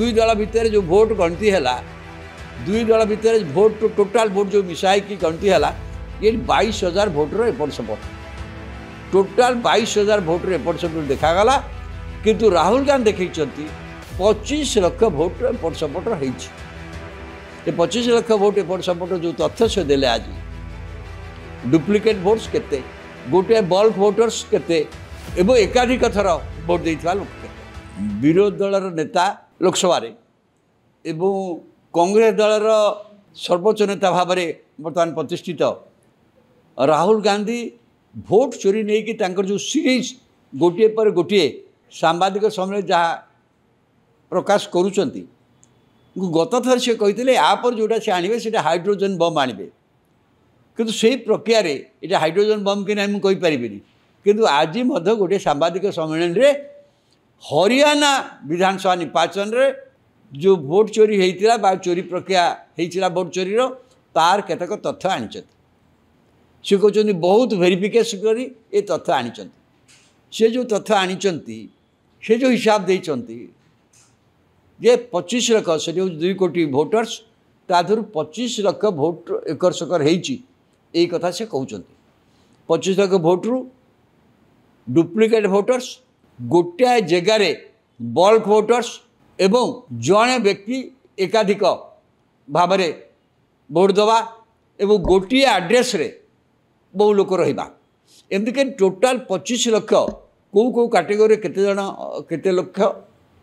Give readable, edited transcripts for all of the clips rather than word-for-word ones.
दुई दल भितर जो भोट गणति है दुई दल भितर भोट टोटाल भोट जो मिसाई की गणति है ये 22,000 भोटर एपट सेपट टोटाल 22,000 भोटर एपट सेपट देखागला किंतु राहुल गांधी देखते 25 लाख भोट एपट सेपट हो 25 लाख भोट एपट सेपट जो तथ्य से देले आज डुप्लिकेट भोट्स केते गोटे बल्क भोटर्स केते एवं एकाधिक थर भोट देइथिबा लोक केते विरोधी दलर नेता लोकसभा एवं कांग्रेस दलर सर्वोच्च नेता भाव में बर्तमान प्रतिष्ठित राहुल गांधी भोट चोरी नहीं कि तांकर जो सीरीज गोटे पर गोटे सांबादिक समय जहाँ प्रकाश करुचंती गत थर से कहते आप जोटा से आणवे से हाइड्रोजन बम आणवे किंतु से प्रक्रिया ये हाइड्रोजन बम कि नहीं मुझे कहीपरि किंतु आज गोटे सांबादिक सम्मेलन रे हरियाणा विधानसभा निर्वाचन रे जो भोट चोरी होता बा चोरी प्रक्रिया होता भोट चोरी तार केतक तथ्य आनी से कहते बहुत वेरिफिकेशन करी ये तथ्य आनी से जो तथ्य आनी से जो हिसाब देते जे 25 लाख से 2 कोटी भोटर्स ताधर 25 लाख भोट एकर सेकर यही कथा से कहते 25 लाख भोटरू डुप्लिकेट भोटर्स गोटे जगार बल्क भोटर्स एवं जड़े व्यक्ति एकाधिक भाव में भोट दवा एवं गोटे आड्रेस रे बहु लोक रहा एमती के टोटाल 25 लाख कौ कैटेगोरी केते जन केते लक्ष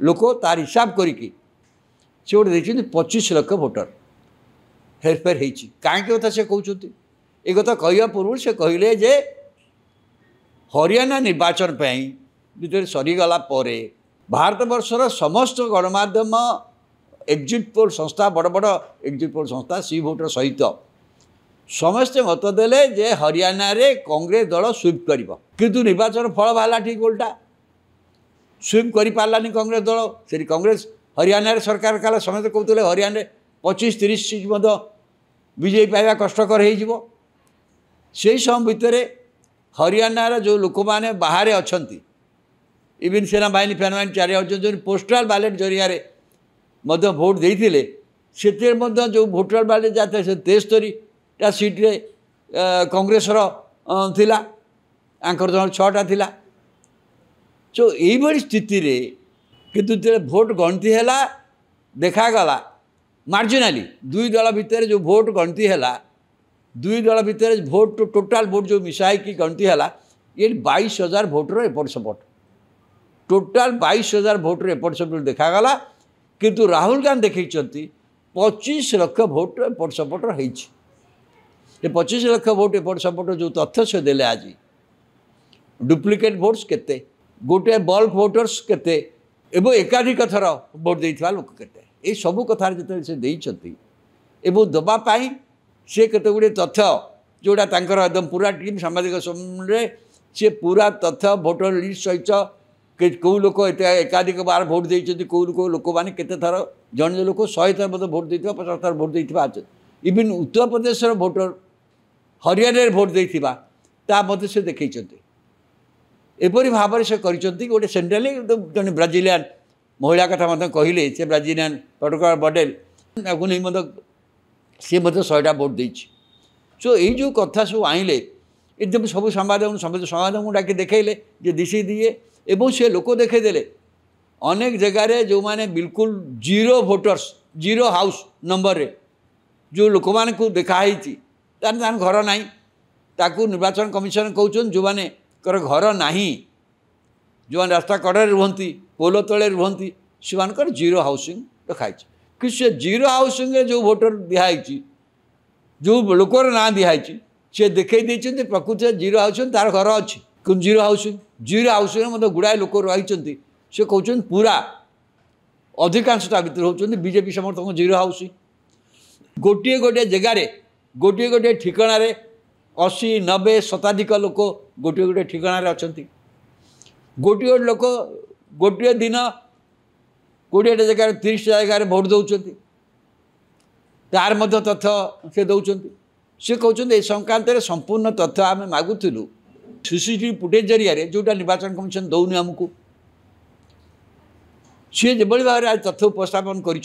लोक तार हिसाब करिकी से गोटे देखते 25 लाख भोटर हेरफेर हो कहीं कथा से कहते ये कथा कहवा पूर्व से कहले जे हरियाणा निर्वाचन भीतर सरीगला भारत वर्षर समस्त गणमाध्यम एग्जिट पोल संस्था बड़ बड़ एग्जिट पोल संस्था सी भोटर सहित समस्ते मत देले जे हरियाणा रे कांग्रेस दल स्वीप कर किंतु निर्वाचन फल बाहर ठीक उल्टा स्वीप कर पारानी कांग्रेस दल से कांग्रेस हरियाणा रे सरकार काल समस्त कहते हरियाणा 25-30 सीट बीजेपी पाइबा कष्टकर हो समय भितर हरियाणा जो लोक मैंने बाहर अच्छा इवन सेना बाहिनी फैन बाहिनी चारि पोस्टाल बैलेट जरिया भोट देते से भोटाल बैलेट जाते से 73टा सीट्रे कांग्रेसर थिला आंकर जन 6टा थिला तो यही स्थिति रे किंतु भोट गणति है देखागला मार्जिनाली दुई दल भितर जो भोट गणति है दुई दल भितर भोट टोटाल भोट जो मिसाई की गणति है ये 22,000 भोटर एपट सेपट टोटाल 22,000 भोटर एपट सेपट देखागला किंतु राहुल गांधी देखते 25 लाख भोट एपट सेपट हो 25 लाख भोट एपट सेपट जो तथ्य से देले आज डुप्लिकेट भोट्स केते गोटे बल्क भोटर्स केते एवं एकाधिक थर भोट देइथिबा लोक केते ये सबू कथार जो से देइछंती एवं दबापाई से केते गुड़े तथ्य जोड़ा तांकर एकदम पूरा टीम सामाजिक सम्मेलन से पूरा तथ्य भोटर लिस्ट सहित कौ लोक एकाधिक बार भोट देते कौ लोक मैंने केते थर जन लोक 100 थर मत भोट देता 50 थर भोट देता even Uttar Pradesh voter Haryana vote देता ता मत से देखते एपरी भाव से गोटे सेंट्राली जन ब्राजिलियन महिला कथा मत कहले से ब्राजिलियन पटकार बडेल नहीं मत सी मत 100टा भोट देती सो यही जो कथा सब आइले एकदम सब संवादक डाक देखले जे दिशी दिए एवं से लोक देखईदे अनेक जगार जो मैंने बिल्कुल zero voters zero house number रे जो लोक मान को देखाई घर ना ताकू निर्वाचन कमिशन कहते जो मैंने घर ना जो मैंने रास्ता कड़े रुहति पोल तले रुहति से जीरो हाउसिंग देखाई कि से जीरो हाउसिंग जो भोटर दिखाई जो लोकर ना दिखाई सी देखई देते प्रकृति जीरो हाउसिंग तार घर अच्छी जीरो हाउसिंग मतलब गुड़ाए लोक रही से कहते पूरा अधिकांशता भितर होती बीजेपी समर्थक जीरो हाउसिंग गोटे गोटे जगार गोटे गोटे ठिकाण 80-90 शताधिक लोक गोटे गोटे ठिकाण अच्छा गोटे गोटे लोक गोटे दिन 20टा जगह 30टा जगह भोट दौरान तार मध्य तथ्य से दौरान सी कहते संक्रांत संपूर्ण तथ्य आम मागुलु सीसीटीवी फुटेज जरिया जोटा निर्वाचन कमिशन दौनी आमको सी जो भाव आज तथ्य उपस्थापन कर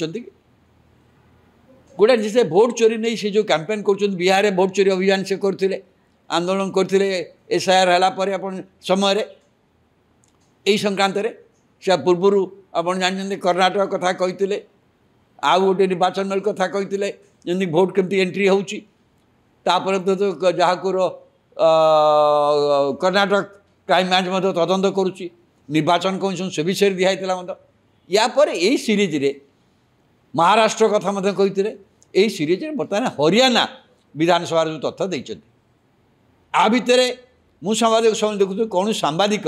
गोटे जिसे भोट चोरी नहीं से जो कैंपेन कर बिहार में भोट चोरी अभियान से करते आंदोलन करते एसआईआर है समय यही संक्रांत से पूर्वर आप जानते कर्णाटक कथा कहते आउ गोटे निर्वाचन मेल कथा कहते जमी भोट केमती एंट्री होपर तो जहाँ कर्णाटक क्राइम ब्रांच तदंत करुच्ची निर्वाचन कमिशन से विषय दिखाई या पर यही सीरीज रे महाराष्ट्र कथा कहते यही सीरीज बर्तमान हरियाणा विधानसभा जो तथ्य देते आ भितर मु सांबादिक समय देखुँ कौन सांबादिक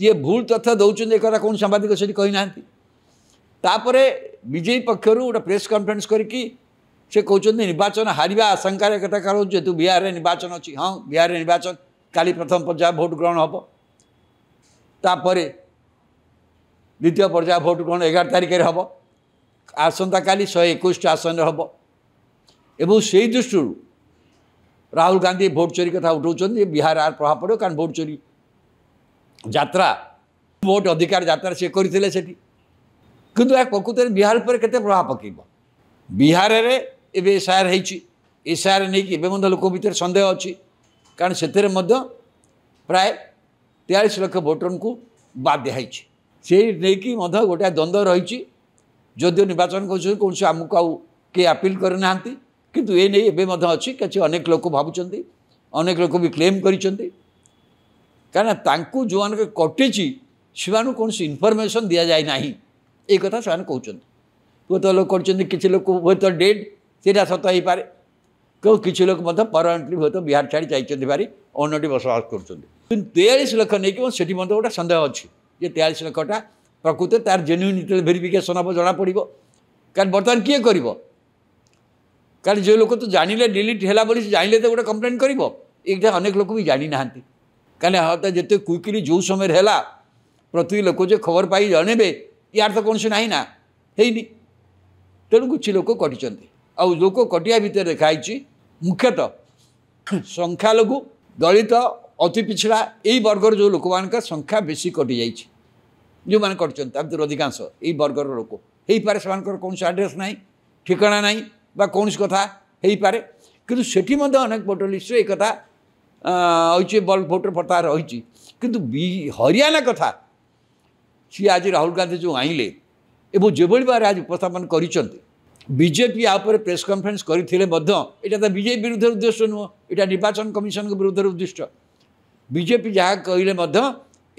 ये भूल तथ्य दौरान एक कौन सांबादिक से कही ना तापर बीजेपी पक्षर गोटे प्रेस कॉन्फ्रेंस करके से कहते निर्वाचन हारिबा आशंकार कथा करो जेतु बिहार में निर्वाचन अच्छी हाँ बिहार में निर्वाचन काली प्रथम पर्याय भोट ग्रहण हम तापर द्वितीय पर्याय भोट ग्रहण 11 तारिख में हम आसंता काली 121 आसन हम एवं से दृष्टि राहुल गांधी भोट चोरी कथा उठाऊँ बिहार आर प्रभाव पड़ो कारण भोट चोरी यात्रा भोट अधिकार यात्रा से करते किंतु या प्रकृत बिहार पर केते प्रभाव पकेब बिहार रे एबे एसआईआर होती एसआईआर नहीं कि लोक भीतर संदेह अच्छी कारण से प्राय 43 लाख भोटर को बाद दिखाई से नहीं कि गोटे द्वंद्व रही जदिव निर्वाचन कौन से आमको आउ किए आपिल करना किंतु ये नहीं एवं अच्छी कि अनेक लोक भावुं अनेक लोक भी क्लेम करें जो मान कटी से कौन इनफर्मेशन दि जाए ना ये कथा से कहते हूँ तो लोग किसी लोग हे तो डेड से सत हो पारे क्यों किसी लोग परमानेंटली हे तो बिहार छाड़ी जाइए भारी अन्यटी बसवास कर 43 लाख नहीं कि गोटे सन्देह अच्छी ये 43 लाखटा प्रकृत तार जेन्युइन भेरिफिकेसन हम जना पड़ो कारण बर्तमान किए कर कारण जो लोग तो जानिले डिलीट है बोली जानिले तो गोटे कंप्लेन कर ये अनेक लोग भी जानी ना कारण हाँ तो जिते क्विकली जो समय है प्रति लोक जो खबर पाई जनइबे यार तो कौन से ना है तेणु कुछ लोक कटी आउ लोक कटिया भितर देखाई मुख्यतः संख्यालघु दलित अति पिछड़ा यही वर्गर जो लोक मान संख्या बेसी कटि जाइए जो मैंने कर अधिकांश यही वर्गर लोक हो पारे से कौन से आड्रेस ना ठिकाना ना बा कौन कथा हो पारे किंतु सेठी अनेक भोटर लिस्ट एक कथा अच्छे बल्क भोटर पता रही किंतु हरियाणा कथा सी आज राहुल गांधी जो आईले एवं जो बार आज उपस्थापन कर बीजेपी आपर प्रेस कॉन्फ्रेंस करते यहाँ तो बीजेपी विरुद्ध उद्देश्य नुह यहाँ निर्वाचन कमिशन के विरुद्ध उद्दिष्ट बीजेपी जहाँ कहले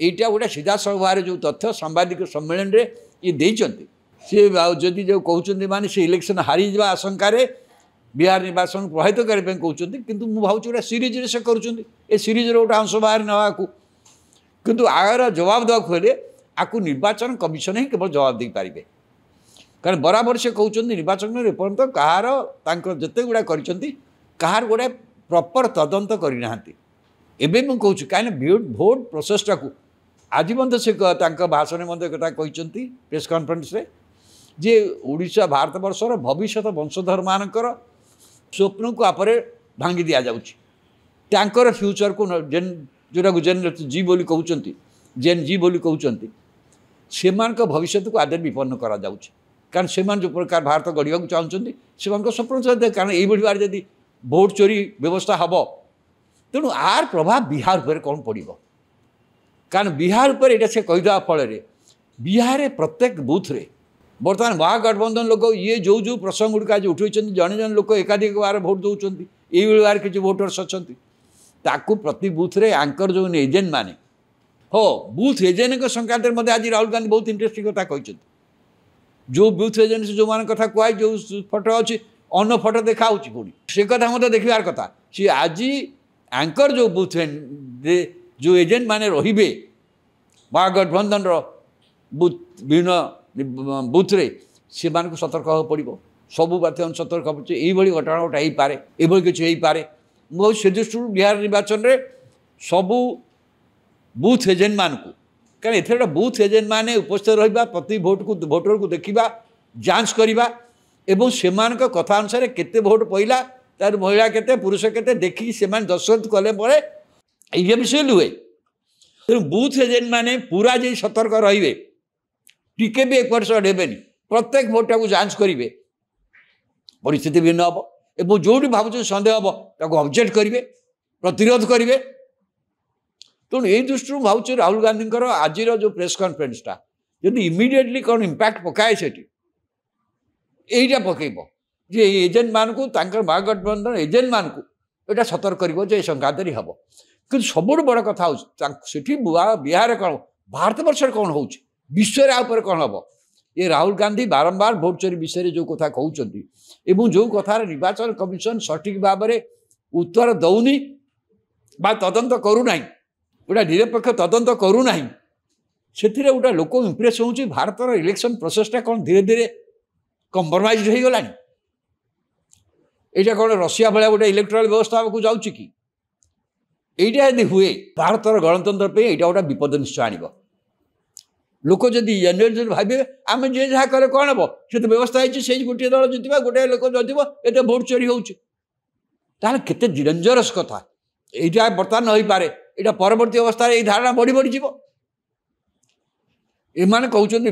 यहाँ गोटे सीधा सभार जो तथ्य सांबादिक सम्मेलन में ये देते सी जदि जो कहते माने से इलेक्शन हारी जा आशंकार बिहार निर्वाचन प्रभावित करने कहते किंतु मु भावुँ गोटे सीरीज से कर सीरीज गोटे अंश बाहर ना किंतु आर जवाब देवाक हेले आपको निर्वाचन कमिशन ही केवल जवाब दे पारे कारण बराबर से कहते निर्वाचन में एपर्यंत कहार जिते गुड़ा कर गोटे प्रॉपर तदंत करना एवं मुझे कहूँ कहीं भोट प्रोसेसटा को आज से भाषण में कथा कहते प्रेस कॉन्फ्रेंस रे जे ओडिशा भारत वर्षर भविष्य वंशधर मानकर स्वप्न को आपरे भांगी दि जाऊँर फ्यूचर को जेन जोटा जेन जी बोली कहते जेन जी बोली कहते से भविष्य को आदि विपन्न करा जाउछि कारण से जो प्रकार भारत गढ़ा चाहते से स्वप्न कारण यही बार जदि भोट चोरी व्यवस्था हम तेणु आर प्रभाव बिहार पर कौन पड़ो कारण बिहार पर यहाँ से कहीदा फल बिहार प्रत्येक बूथ रे बर्तमान महागठबंधन लोक ये जो जो प्रसंग गुड़िक आज उठे जन जन लोक एकाधिक बार भोट दौरान ये बार किसी भोटर्स अच्छा प्रति बूथ रे आंकर जो एजेंट माने हो बूथ एजेंट संक्रांत आज राहुल गांधी बहुत इंटरेस्टिंग कथा कहते जो बूथ एजेंट से जो मान कथा कह जो फटो अच्छी अन्न फटो देखा पुणी से कथा मत देखार कथा सी आज आंकर जो बूथ जो एजेंट माने रे महागठबंधन बूथ विभिन्न बूथ रे से सतर्क हो पड़ो सबू बात सतर्क पड़े यही घटना गोटे हो पारे ये किसी हो पारे मुझे से दृष्टि बिहार निर्वाचन में सबू बूथ एजेंट मान को कारण एथर बूथ एजेंट माने उपस्थित रहा प्रति भोटर को देखा जांच करवा एवं से कथा अनुसार केते भोट पड़ा तार महिला केते पुरुष केते देखिकी से दस्तखत कले ये विषय लुए तेणु बूथ एजेंट माने पूरा जी सतर्क रे टिके भी एक परसेंट हेबेनि प्रत्येक भोटा को जांच करेंगे परिस्थिति भिन्न हम और जो भावुँ सन्देह हम ताको ऑब्जेक्ट करेंगे प्रतिरोध करेंगे तेणु यही दृष्टि भावुँ राहुल गांधी आज जो प्रेस कॉन्फ्रेंसटा जदि इमिडिएटली कौन इम्पैक्ट पकाए से यहीटा पकईब जे एजेंट मान को महागठबंधन एजेंट मान को यहाँ सतर्क कर संघात हम कि सब बड़ कथा बिहार कौन भारत वर्ष कौन हो विश्व कौन हम ये राहुल गांधी बारंबार भोट चोरी विषय जो कथा कहते जो कथार निर्वाचन कमिशन सठिक भाव में उत्तर दौनी तदंत करूना गोटा निरपेक्ष तदंत करूना से गोटे लोक इम्प्रेस हो भारत इलेक्शन प्रोसेसटा कौन धीरे धीरे कंप्रोमाइज हो गला यहाँ कौन रशिया भाया गोटे इलेक्ट्राल व्यवस्था को जाऊँगी कि यहाँ यदि हुए भारत गणतंत्र पे यहाँ गोटे विपद निश्चय आण लोक जदि भावे आम जे जहाँ कले कौन हम से तो व्यवस्था है गोटे दल जितवा गोटे लोक जितब ये भोट चोरी होते केते डेंजरस कथा यहाँ बर्तमान हो पारे यहाँ परवर्ती अवस्था ये धारणा बढ़ी बढ़ी जीव एम कहते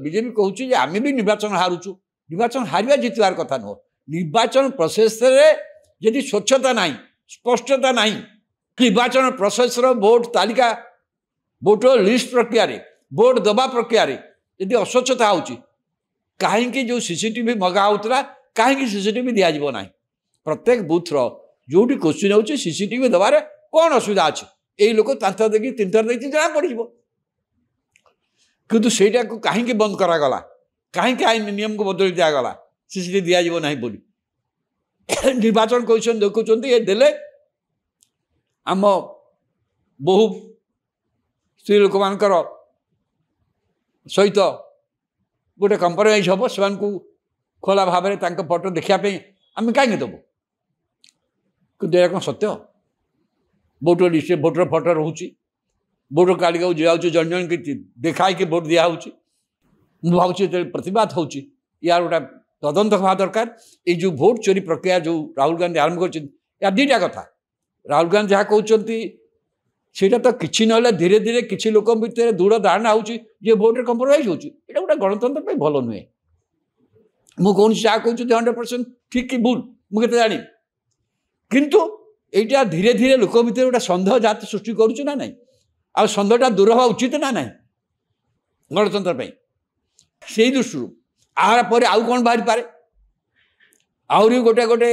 बीजेपी कहूँ आम भी निर्वाचन हारुचु निर्वाचन हारिया जितवार कथा नुह निर्वाचन प्रोसेस यदि स्वच्छता ना स्पष्टता ना निर्वाचन प्रोसेस भोट तालिका भोटर लिस्ट प्रक्रिया भोट दबा प्रक्रिया यदि अस्वच्छता हो कहीं जो सीसीटीवी मगा होता कहीं सीसीटीवी दिज्व ना प्रत्येक बुथर जो क्वेश्चन हो सीसीटीवी दबार कौन असुविधा अच्छे यही लोक तांतर देखिए 3 थर देखिए जना पड़ किंतु सेटा को कहीं बंद करागला कहीं आईन नियम को बदल दिगला सीसीटीवी दिज्व ना बोली निर्वाचन कमिशन देखुं ये देले आम बहु स्त्री लोक मानकर सहित गोटे कंप्रोमाइज हम से खोला भाव में फोटो देखापी आम कहीं देवु कि कौन सत्य भोटर लिस्ट भोटर फोटो रोचे भोटर कार्ड को जाऊँ जन जन की देखा भोट दिया भावुँ प्रतिवाद हो यार गोटा तदंत हवा दरकार ये जो भोट चोरी प्रक्रिया जो राहुल गांधी आरंभ कर दुईटा कथा राहुल गांधी जहाँ कहते सेटा तो किसी ना धीरे धीरे किसी लोक भितर दृढ़ धारणा हो भोट कंप्रोमाइज होता गोटे गणतंत्र भल नुहे मुझे जहाँ कहूँ 100% ठीक कि भूल मुझे जानी किंतु यहाँ धीरे धीरे लोक भितर गोटे सन्देह जाति सृष्टि करुँ ना ना आ सन्देहटा दूर हवा उचित ना ना गणतंत्र से दृष्टि आहार पर आउ कौन बाहरी पारे आहरी गोटे गोटे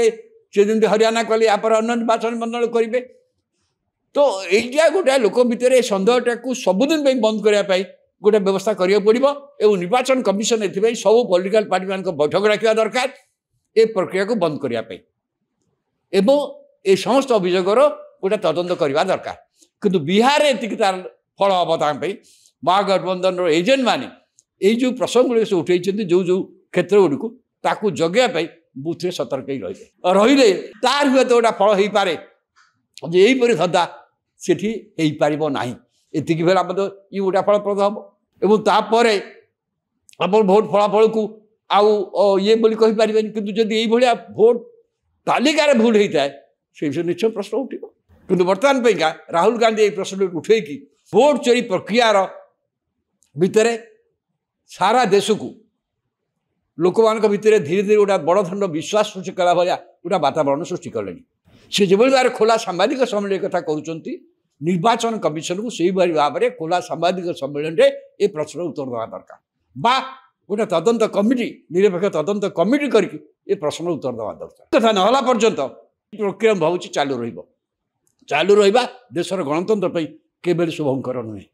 से जमी हरियाणा कले या अन्य निर्वाचन मंडल करेंगे तो यहाँ गोटे लोक भितर सन्देहटा को सबुदिन बंद करने गोटे व्यवस्था करा पड़ो और निर्वाचन कमिशन एथि सब पॉलिटिकल पार्टी मान बैठक रखा दरकार ये प्रक्रिया को बंद करने ये समस्त अभियोगर गोटे तदंत करवा दरकार किंतु बिहार में तार फल हम महागठबंधन एजेंट माने ये जो प्रसंग गुड़ से उठे जो जो क्षेत्र गुड़िक ताकू जगह बुथ सतर्क रही तार हुए तो गोटा फल हो पारे यहीपरि धंदा से ना एति बेला ये गोटा फलप्रद हम और तापर आप भोट फलाफल को आउ ये बोली कही पारे कि जदि ये भोट तालिकार भूल होता है से विषय निश्चय प्रश्न उठो कि बर्तमान पैका राहुल गांधी ये प्रश्न उठे कि भोट चोरी प्रक्रियार भितर सारा देश को लोक मान भितर धीरे धीरे गोटा बड़ धरण विश्वास सृष्टि कला भाया गोटा वातावरण सृष्टि कले से जो भाव खोला सांबादिक सम्मेलन कथा कहते निर्वाचन कमिशन को से भाव में खोला सांबादिक सम्मेलन में ये प्रश्न उत्तर देवा दरकार बा गोटे तदंत कमिटी निरपेक्ष तदंत कमिटी करके ये प्रश्न उत्तर देवा दरकार कथा ना पर्यंत प्रक्रिया भावुँ चालू रहा देशर गणतंत्र केवल शुभंकर नुहे।